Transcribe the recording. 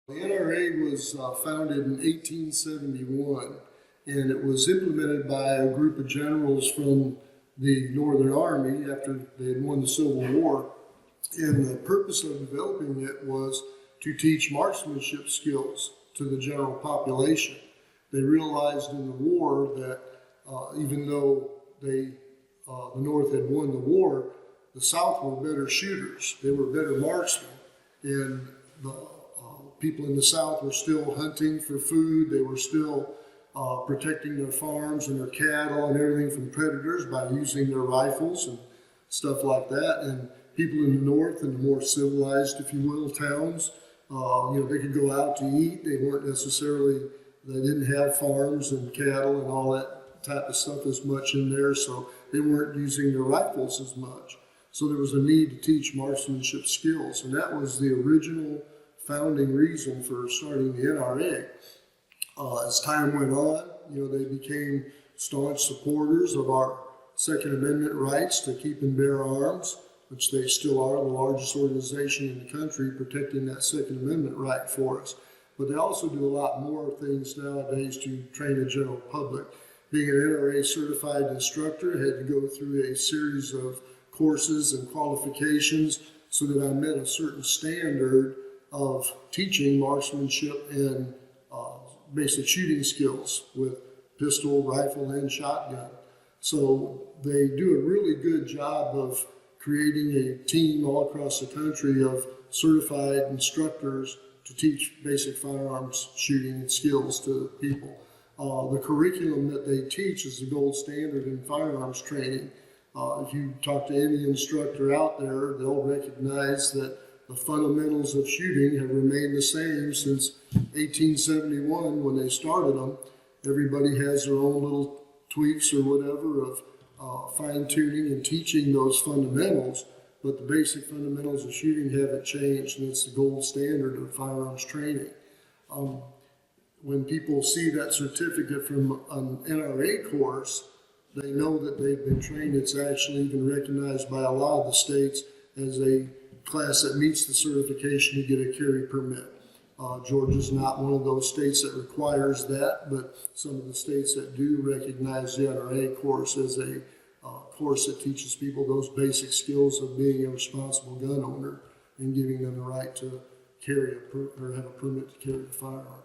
The NRA was founded in 1871, and it was implemented by a group of generals from the Northern Army after they had won the Civil War. And the purpose of developing it was to teach marksmanship skills to the general population. They realized in the war that even though the North had won the war, the South were better shooters. They were better marksmen, and the people in the South were still hunting for food. They were still protecting their farms and their cattle and everything from predators by using their rifles and stuff like that. And people in the North, in the more civilized, if you will, towns, they could go out to eat. They didn't have farms and cattle and all that type of stuff as much in there, so they weren't using their rifles as much. So there was a need to teach marksmanship skills, and that was the original founding reason for starting the NRA. As time went on, they became staunch supporters of our Second Amendment rights to keep and bear arms, which they still are the largest organization in the country protecting that Second Amendment right for us. But they also do a lot more things nowadays to train the general public. Being an NRA certified instructor, I had to go through a series of courses and qualifications so that I met a certain standard of teaching marksmanship and basic shooting skills with pistol, rifle, and shotgun. So they do a really good job of creating a team all across the country of certified instructors to teach basic firearms shooting and skills to people. The curriculum that they teach is the gold standard in firearms training. If you talk to any instructor out there, they'll recognize that the fundamentals of shooting have remained the same since 1871 when they started them. Everybody has their own little tweaks or whatever of fine-tuning and teaching those fundamentals, but the basic fundamentals of shooting haven't changed, and it's the gold standard of firearms training. When people see that certificate from an NRA course, they know that they've been trained. It's actually even recognized by a lot of the states as a class that meets the certification to get a carry permit. Georgia's not one of those states that requires that, but some of the states that do recognize the NRA course as a course that teaches people those basic skills of being a responsible gun owner and giving them the right to carry or have a permit to carry a firearm.